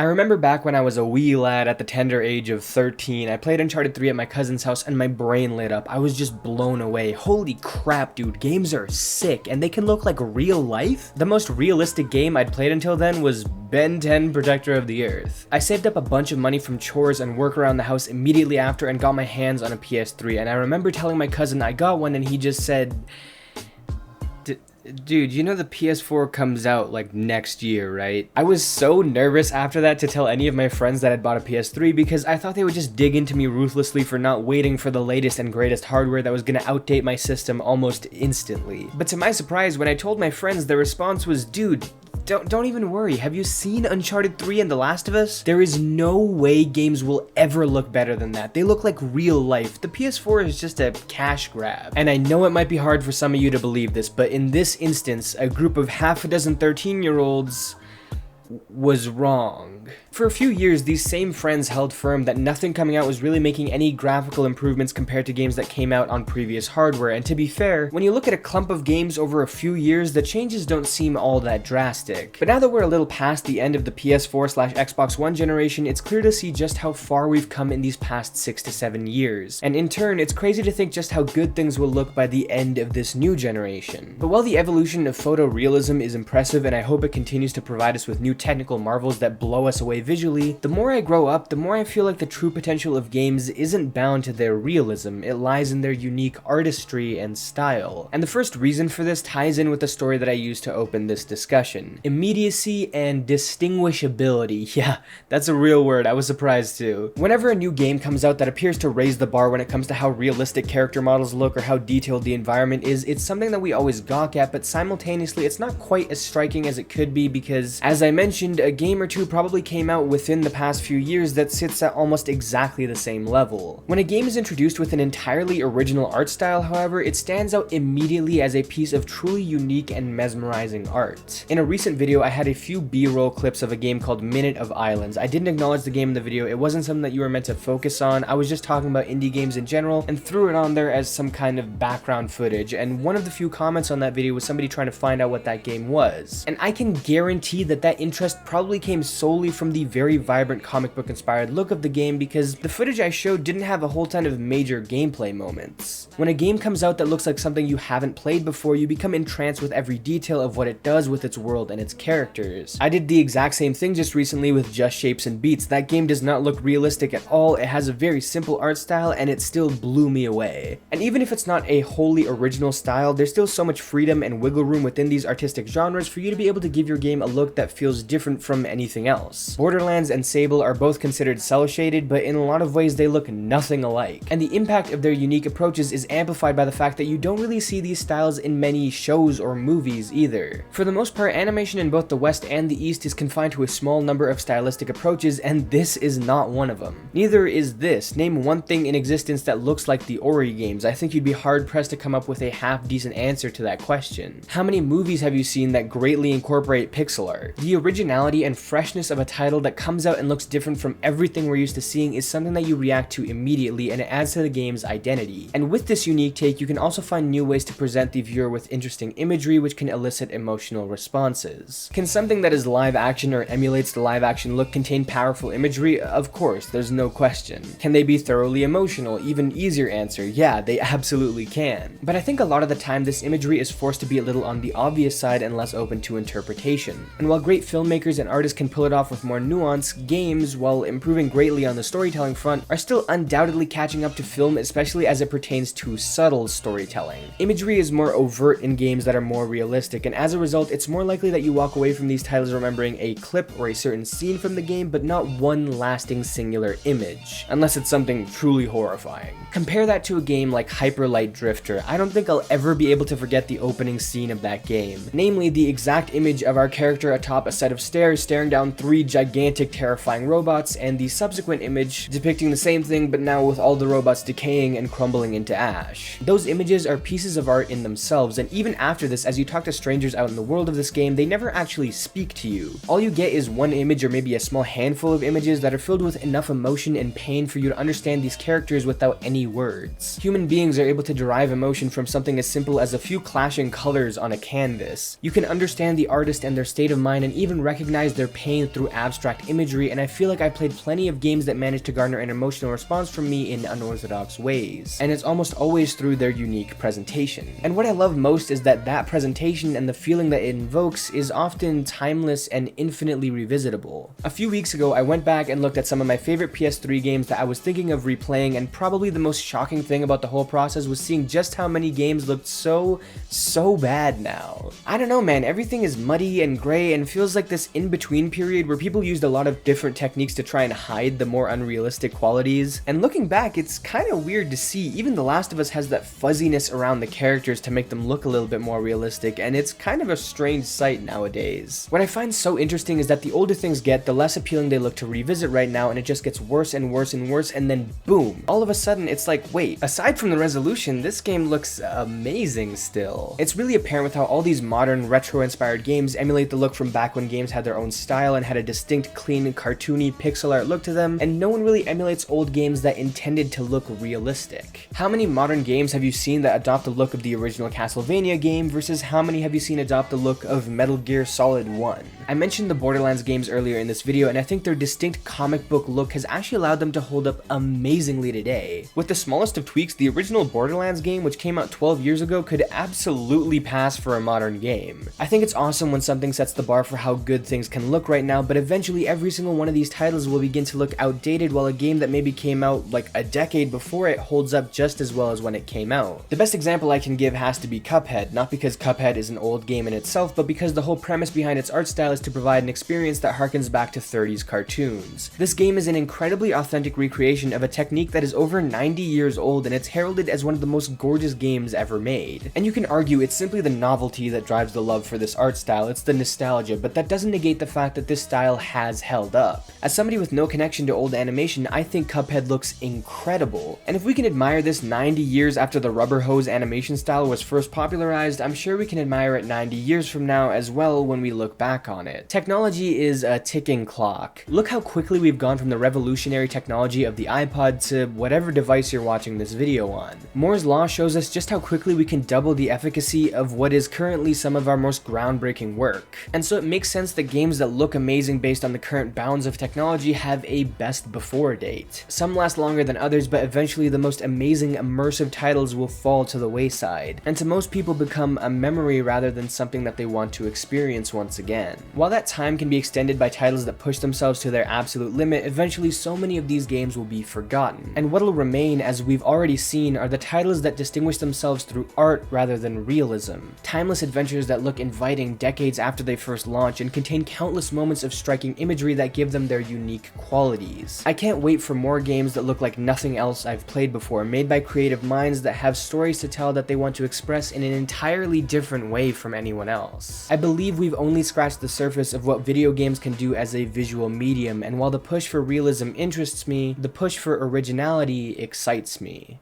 I remember back when I was a wee lad at the tender age of 13, I played Uncharted 3 at my cousin's house and my brain lit up. I was just blown away. Holy crap, dude, games are sick and they can look like real life? The most realistic game I'd played until then was Ben 10 Protector of the Earth. I saved up a bunch of money from chores and work around the house immediately after and got my hands on a PS3, and I remember telling my cousin I got one and he just said, "Dude, you know the PS4 comes out like next year, right?" I was so nervous after that to tell any of my friends that I'd bought a PS3 because I thought they would just dig into me ruthlessly for not waiting for the latest and greatest hardware that was gonna outdate my system almost instantly. But to my surprise, when I told my friends, their response was, "Dude, don't even worry. Have you seen Uncharted 3 and The Last of Us? There is no way games will ever look better than that. They look like real life. The PS4 is just a cash grab." And I know it might be hard for some of you to believe this, but in this instance, a group of half a dozen 13-year-olds was wrong. For a few years, these same friends held firm that nothing coming out was really making any graphical improvements compared to games that came out on previous hardware, and to be fair, when you look at a clump of games over a few years, the changes don't seem all that drastic. But now that we're a little past the end of the PS4/Xbox One generation, it's clear to see just how far we've come in these past 6 to 7 years. And in turn, it's crazy to think just how good things will look by the end of this new generation. But while the evolution of photorealism is impressive and I hope it continues to provide us with new technical marvels that blow us away visually, the more I grow up, the more I feel like the true potential of games isn't bound to their realism, it lies in their unique artistry and style. And the first reason for this ties in with the story that I used to open this discussion. Immediacy and distinguishability. Yeah, that's a real word, I was surprised too. Whenever a new game comes out that appears to raise the bar when it comes to how realistic character models look or how detailed the environment is, it's something that we always gawk at, but simultaneously it's not quite as striking as it could be because, as I mentioned, a game or two probably came out within the past few years that sits at almost exactly the same level. When a game is introduced with an entirely original art style, however, it stands out immediately as a piece of truly unique and mesmerizing art. In a recent video, I had a few B-roll clips of a game called Minute of Islands. I didn't acknowledge the game in the video, it wasn't something that you were meant to focus on, I was just talking about indie games in general and threw it on there as some kind of background footage, and one of the few comments on that video was somebody trying to find out what that game was. And I can guarantee that that interest probably came solely from the very vibrant comic book inspired look of the game because the footage I showed didn't have a whole ton of major gameplay moments. When a game comes out that looks like something you haven't played before, you become entranced with every detail of what it does with its world and its characters. I did the exact same thing just recently with Just Shapes and Beats. That game does not look realistic at all, it has a very simple art style and it still blew me away. And even if it's not a wholly original style, there's still so much freedom and wiggle room within these artistic genres for you to be able to give your game a look that feels different from anything else. Borderlands and Sable are both considered cel-shaded, but in a lot of ways they look nothing alike. And the impact of their unique approaches is amplified by the fact that you don't really see these styles in many shows or movies either. For the most part, animation in both the West and the East is confined to a small number of stylistic approaches, and this is not one of them. Neither is this. Name one thing in existence that looks like the Ori games. I think you'd be hard-pressed to come up with a half-decent answer to that question. How many movies have you seen that greatly incorporate pixel art? The originality and freshness of a title that comes out and looks different from everything we're used to seeing is something that you react to immediately, and it adds to the game's identity. And with this unique take, you can also find new ways to present the viewer with interesting imagery which can elicit emotional responses. Can something that is live action or emulates the live action look contain powerful imagery? Of course, there's no question. Can they be thoroughly emotional? Even easier answer, yeah, they absolutely can. But I think a lot of the time this imagery is forced to be a little on the obvious side and less open to interpretation. And while great filmmakers and artists can pull it off with more nuance, games, while improving greatly on the storytelling front, are still undoubtedly catching up to film, especially as it pertains to subtle storytelling. Imagery is more overt in games that are more realistic, and as a result, it's more likely that you walk away from these titles remembering a clip or a certain scene from the game, but not one lasting singular image, unless it's something truly horrifying. Compare that to a game like Hyper Light Drifter. I don't think I'll ever be able to forget the opening scene of that game, namely the exact image of our character atop a set of stairs staring down 3 gigantic terrifying robots, and the subsequent image depicting the same thing but now with all the robots decaying and crumbling into ash. Those images are pieces of art in themselves, and even after this, as you talk to strangers out in the world of this game, they never actually speak to you. All you get is one image or maybe a small handful of images that are filled with enough emotion and pain for you to understand these characters without any words. Human beings are able to derive emotion from something as simple as a few clashing colors on a canvas. You can understand the artist and their state of mind and even someone recognized their pain through abstract imagery, and I feel like I played plenty of games that managed to garner an emotional response from me in unorthodox ways, and it's almost always through their unique presentation. And what I love most is that presentation and the feeling that it invokes is often timeless and infinitely revisitable. A few weeks ago, I went back and looked at some of my favorite PS3 games that I was thinking of replaying, and probably the most shocking thing about the whole process was seeing just how many games looked so bad now. I don't know, man, everything is muddy and gray and feels like this in-between period where people used a lot of different techniques to try and hide the more unrealistic qualities. And looking back, it's kind of weird to see. Even The Last of Us has that fuzziness around the characters to make them look a little bit more realistic, and it's kind of a strange sight nowadays. What I find so interesting is that the older things get, the less appealing they look to revisit right now, and it just gets worse and worse and worse, and then boom, all of a sudden it's like, wait, aside from the resolution, this game looks amazing still. It's really apparent with how all these modern retro-inspired games emulate the look from back when games had their own style and had a distinct, clean, cartoony pixel art look to them, and no one really emulates old games that intended to look realistic. How many modern games have you seen that adopt the look of the original Castlevania game versus how many have you seen adopt the look of Metal Gear Solid 1? I mentioned the Borderlands games earlier in this video, and I think their distinct comic book look has actually allowed them to hold up amazingly today. With the smallest of tweaks, the original Borderlands game, which came out 12 years ago, could absolutely pass for a modern game. I think it's awesome when something sets the bar for how good things can look right now, but eventually every single one of these titles will begin to look outdated, while a game that maybe came out like a decade before it holds up just as well as when it came out. The best example I can give has to be Cuphead, not because Cuphead is an old game in itself, but because the whole premise behind its art style is to provide an experience that harkens back to 30s cartoons. This game is an incredibly authentic recreation of a technique that is over 90 years old, and it's heralded as one of the most gorgeous games ever made. And you can argue it's simply the novelty that drives the love for this art style, it's the nostalgia, but that doesn't negate the fact that this style has held up. As somebody with no connection to old animation, I think Cuphead looks incredible. And if we can admire this 90 years after the rubber hose animation style was first popularized, I'm sure we can admire it 90 years from now as well when we look back on it. Technology is a ticking clock. Look how quickly we've gone from the revolutionary technology of the iPod to whatever device you're watching this video on. Moore's law shows us just how quickly we can double the efficacy of what is currently some of our most groundbreaking work. And so it makes sense that games that look amazing based on the current bounds of technology have a best before date. Some last longer than others, but eventually the most amazing immersive titles will fall to the wayside, and to most people become a memory rather than something that they want to experience once again. While that time can be extended by titles that push themselves to their absolute limit, eventually so many of these games will be forgotten. And what'll remain, as we've already seen, are the titles that distinguish themselves through art rather than realism. Timeless adventures that look inviting decades after they first launch and contain countless moments of striking imagery that give them their unique qualities. I can't wait for more games that look like nothing else I've played before, made by creative minds that have stories to tell that they want to express in an entirely different way from anyone else. I believe we've only scratched the surface of what video games can do as a visual medium, and while the push for realism interests me, the push for originality excites me.